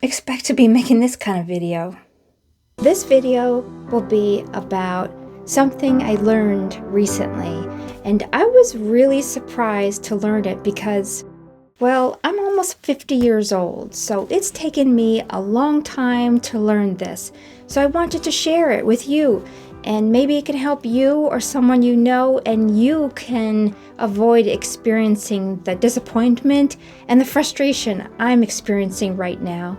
expect to be making this kind of video. This video will be about something I learned recently, and I was really surprised to learn it because, well, I'm almost 50 years old, so it's taken me a long time to learn this. So I wanted to share it with you, and maybe it can help you or someone you know, and you can avoid experiencing the disappointment and the frustration I'm experiencing right now.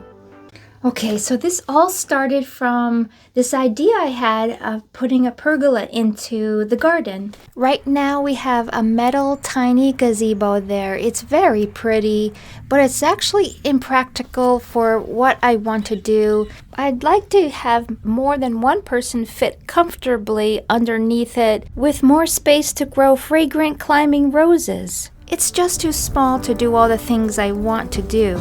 Okay, so this all started from this idea I had of putting a pergola into the garden. Right now we have a metal tiny gazebo there. It's very pretty, but it's actually impractical for what I want to do. I'd like to have more than one person fit comfortably underneath it with more space to grow fragrant climbing roses. It's just too small to do all the things I want to do.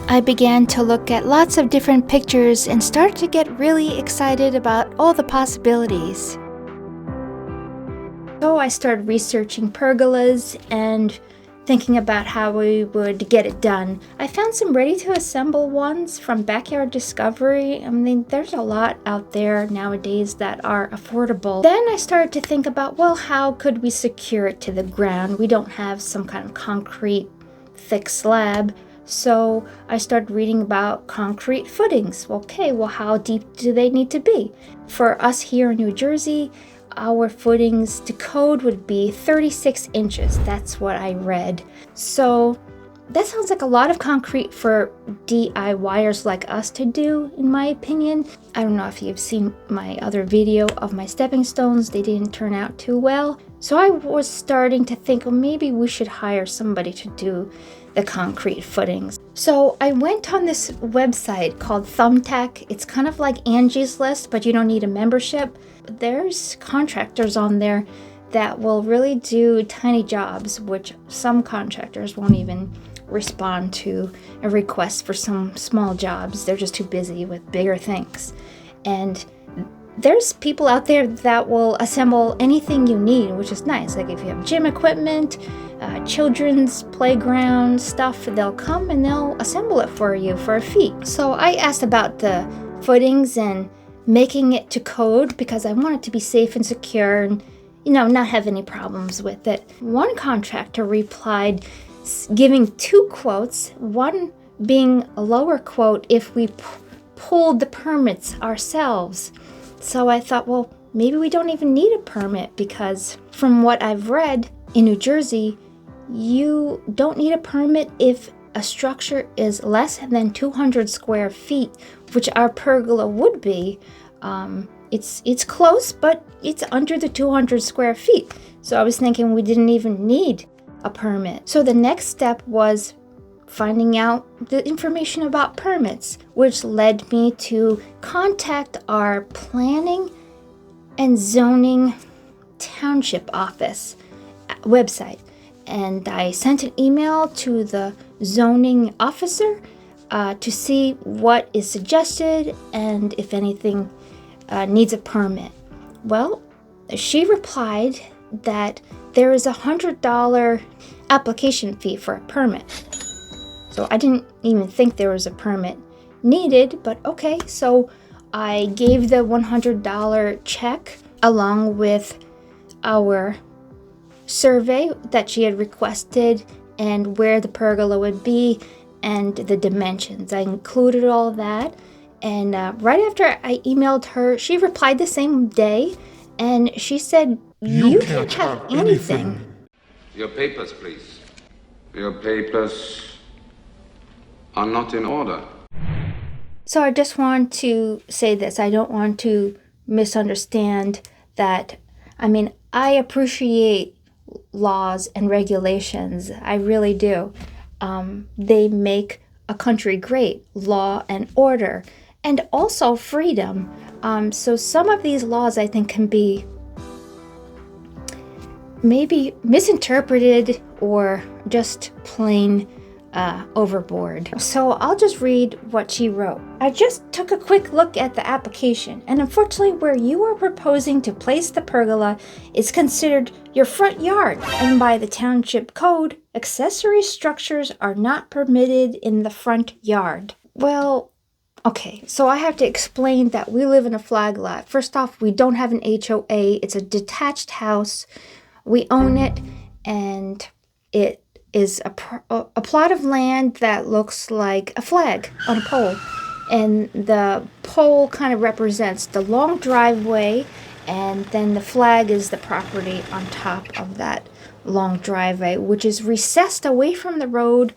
I began to look at lots of different pictures and started to get really excited about all the possibilities. So I started researching pergolas and thinking about how we would get it done. I found some ready-to-assemble ones from Backyard Discovery. I mean, there's a lot out there nowadays that are affordable. Then I started to think about, well, how could we secure it to the ground? We don't have some kind of concrete thick slab. So I started reading about concrete footings. Okay, well, how deep do they need to be? For us here in New Jersey, our footings to code would be 36 inches. That's what I read. So that sounds like a lot of concrete for DIYers like us to do, in my opinion. I don't know if you've seen my other video of my stepping stones. They didn't turn out too well. So I was starting to think, well, maybe we should hire somebody to do the concrete footings. So I went on this website called Thumbtack. It's kind of like Angie's List, but you don't need a membership. There's contractors on there that will really do tiny jobs, which some contractors won't even respond to a request for some small jobs. They're just too busy with bigger things. And there's people out there that will assemble anything you need, which is nice. Like if you have gym equipment, children's playground stuff, they'll come and they'll assemble it for you for a fee. So I asked about the footings and making it to code because I want it to be safe and secure and, not have any problems with it. One contractor replied giving two quotes, one being a lower quote if we pulled the permits ourselves. So I thought, well, maybe we don't even need a permit because from what I've read in New Jersey, you don't need a permit if a structure is less than 200 square feet, which our pergola would be. It's close, but it's under the 200 square feet. So I was thinking we didn't even need a permit. So the next step was finding out the information about permits, which led me to contact our planning and zoning township office website. And I sent an email to the zoning officer to see what is suggested and if anything needs a permit. Well, she replied that there is $100 application fee for a permit. So I didn't even think there was a permit needed, but okay. So I gave the $100 check along with our survey that she had requested and where the pergola would be and the dimensions. I included all that, and right after I emailed her, she replied the same day, and she said, you can't have anything. Your papers, please. Your papers are not in order. So I just want to say this. I don't want to misunderstand that. I mean, I appreciate laws and regulations. I really do. They make a country great. Law and order. And also freedom. So some of these laws I think can be maybe misinterpreted or just plain overboard. So I'll just read what she wrote. I just took a quick look at the application, and unfortunately where you are proposing to place the pergola is considered your front yard, and by the township code, accessory structures are not permitted in the front yard. Well, Okay, so I have to explain that we live in a flag lot. First off, we don't have an HOA. It's a detached house. We own it, and it is a plot of land that looks like a flag on a pole. And the pole kind of represents the long driveway, and then the flag is the property on top of that long driveway, which is recessed away from the road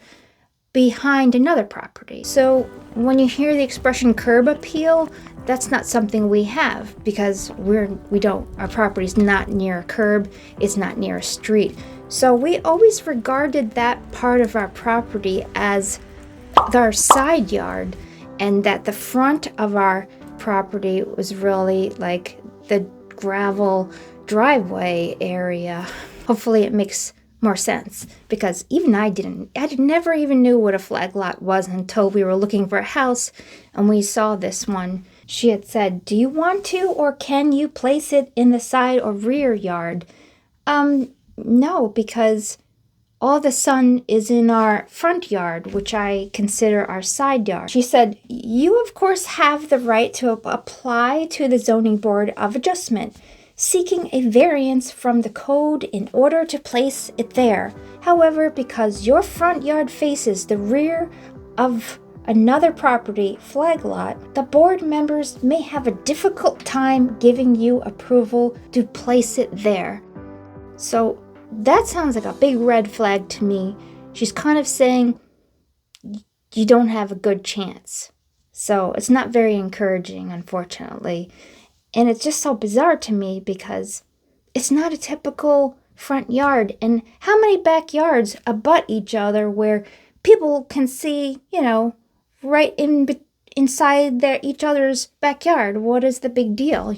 behind another property. So when you hear the expression curb appeal, that's not something we have because our property's not near a curb, it's not near a street. So we always regarded that part of our property as our side yard, and that the front of our property was really like the gravel driveway area. Hopefully it makes more sense, because even I never even knew what a flag lot was until we were looking for a house and we saw this one. She had said, "Do you want to or can you place it in the side or rear yard?" No, because all the sun is in our front yard, which I consider our side yard. She said, "You of course have the right to apply to the Zoning Board of Adjustment, seeking a variance from the code in order to place it there. However, because your front yard faces the rear of another property flag lot, the board members may have a difficult time giving you approval to place it there." So that sounds like a big red flag to me. She's kind of saying you don't have a good chance. So it's not very encouraging, unfortunately. And it's just so bizarre to me because it's not a typical front yard. And how many backyards abut each other where people can see, right inside each other's backyard? What is the big deal,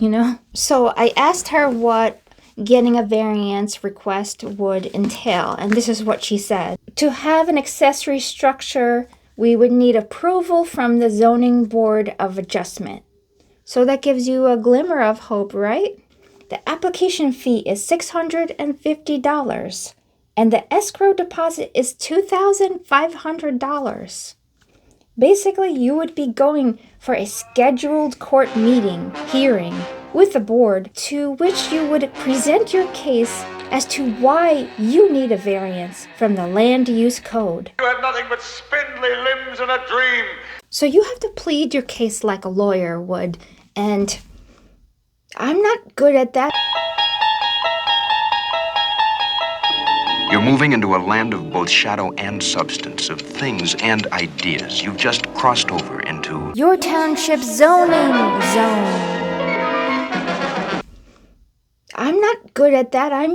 So I asked her what getting a variance request would entail, and this is what she said. To have an accessory structure, we would need approval from the Zoning Board of Adjustment. So that gives you a glimmer of hope, right? The application fee is $650, and the escrow deposit is $2,500. Basically, you would be going for a scheduled court hearing with the board, to which you would present your case as to why you need a variance from the land use code. You have nothing but spindly limbs and a dream. So you have to plead your case like a lawyer would, and I'm not good at that. You're moving into a land of both shadow and substance, of things and ideas. You've just crossed over into your township zoning zone. I'm not good at that. I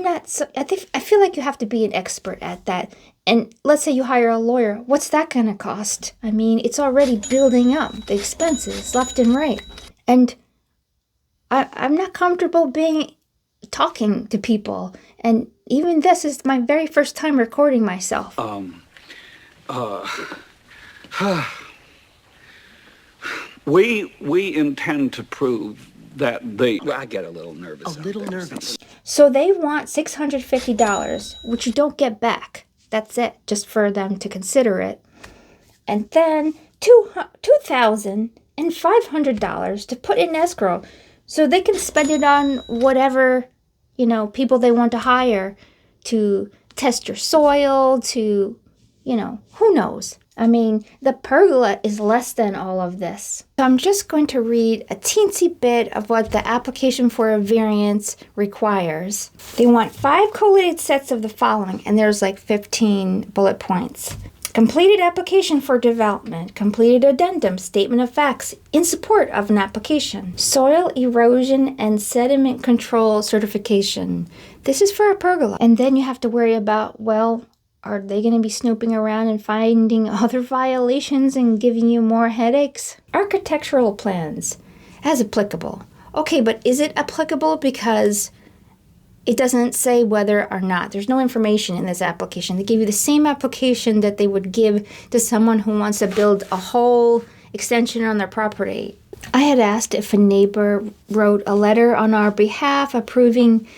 feel like you have to be an expert at that. And let's say you hire a lawyer. What's that going to cost? I mean, it's already building up, the expenses left and right. And I'm not comfortable talking to people. And even this is my very first time recording myself. We intend to prove that I get a little nervous. So they want $650, which you don't get back. That's it, just for them to consider it. And then $2,500 to put in escrow, so they can spend it on whatever, people they want to hire to test your soil, to, who knows. I mean, the pergola is less than all of this. So I'm just going to read a teensy bit of what the application for a variance requires. They want 5 collated sets of the following, and there's like 15 bullet points. Completed application for development, completed addendum, statement of facts in support of an application, soil erosion and sediment control certification. This is for a pergola. And then you have to worry about, are they going to be snooping around and finding other violations and giving you more headaches? Architectural plans, as applicable. Okay, but is it applicable because it doesn't say whether or not? There's no information in this application. They give you the same application that they would give to someone who wants to build a whole extension on their property. I had asked if a neighbor wrote a letter on our behalf approving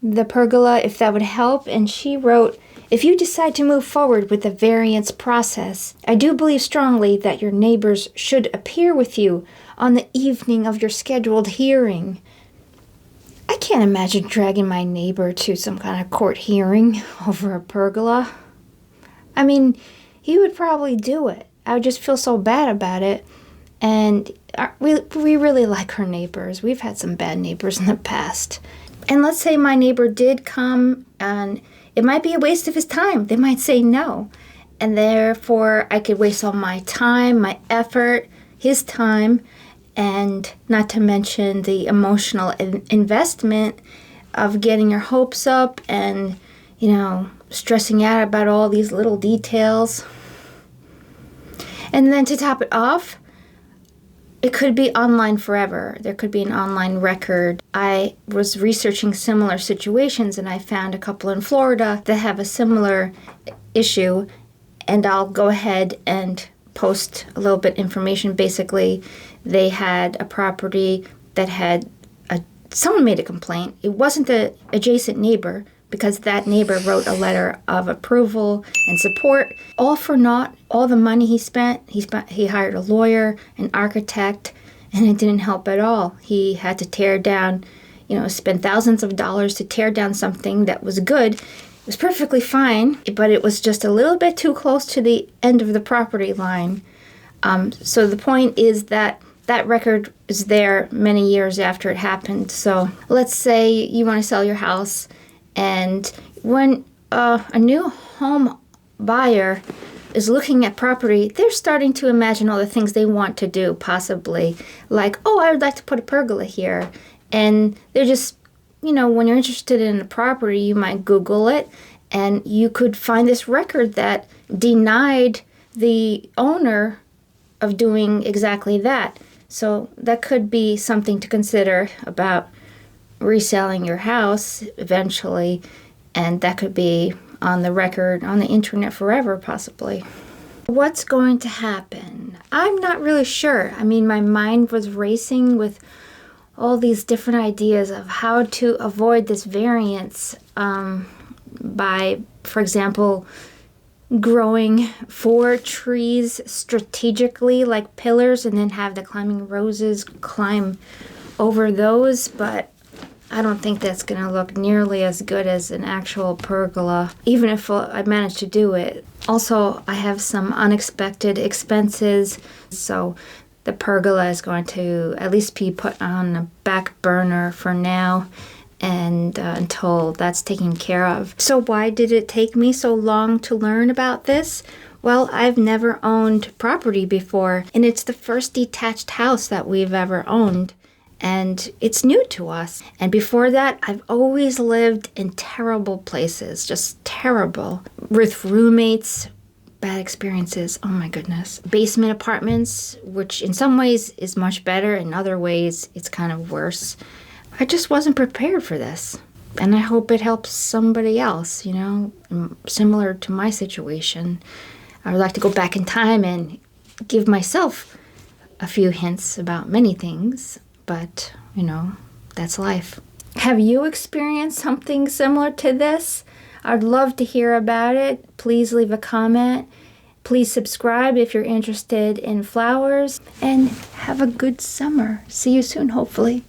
the pergola, if that would help, and she wrote, If you decide to move forward with the variance process, I do believe strongly that your neighbors should appear with you on the evening of your scheduled hearing. I can't imagine dragging my neighbor to some kind of court hearing over a pergola. I mean, he would probably do it. I would just feel so bad about it. And we really like our neighbors. We've had some bad neighbors in the past. And let's say my neighbor did come, and it might be a waste of his time. They might say no. And therefore, I could waste all my time, my effort, his time, and not to mention the emotional investment of getting your hopes up and, stressing out about all these little details. And then to top it off, it could be online forever. There could be an online record. I was researching similar situations, and I found a couple in Florida that have a similar issue, and I'll go ahead and post a little bit information. Basically, they had a property that had someone made a complaint. It wasn't the adjacent neighbor, because that neighbor wrote a letter of approval and support, all for naught. All the money he hired a lawyer, an architect, and it didn't help at all. He had to tear down, spend thousands of dollars to tear down something that was good. It was perfectly fine, but it was just a little bit too close to the end of the property line. So the point is that record is there many years after it happened. So let's say you want to sell your house, and when a new home buyer is looking at property, they're starting to imagine all the things they want to do, possibly. Like, I would like to put a pergola here. And they're just, when you're interested in a property, you might Google it, and you could find this record that denied the owner of doing exactly that. So that could be something to consider about reselling your house eventually, and that could be on the record on the internet forever, possibly. What's going to happen? I'm not really sure. I mean, my mind was racing with all these different ideas of how to avoid this variance by, for example, growing 4 trees strategically like pillars and then have the climbing roses climb over those, but I don't think that's going to look nearly as good as an actual pergola, even if I manage to do it. Also, I have some unexpected expenses, so the pergola is going to at least be put on the back burner for now, and until that's taken care of. So why did it take me so long to learn about this? Well, I've never owned property before, and it's the first detached house that we've ever owned. And it's new to us. And before that, I've always lived in terrible places, just terrible. With roommates, bad experiences, oh my goodness. Basement apartments, which in some ways is much better, in other ways it's kind of worse. I just wasn't prepared for this. And I hope it helps somebody else, similar to my situation. I would like to go back in time and give myself a few hints about many things. But, that's life. Have you experienced something similar to this? I'd love to hear about it. Please leave a comment. Please subscribe if you're interested in flowers. And have a good summer. See you soon, hopefully.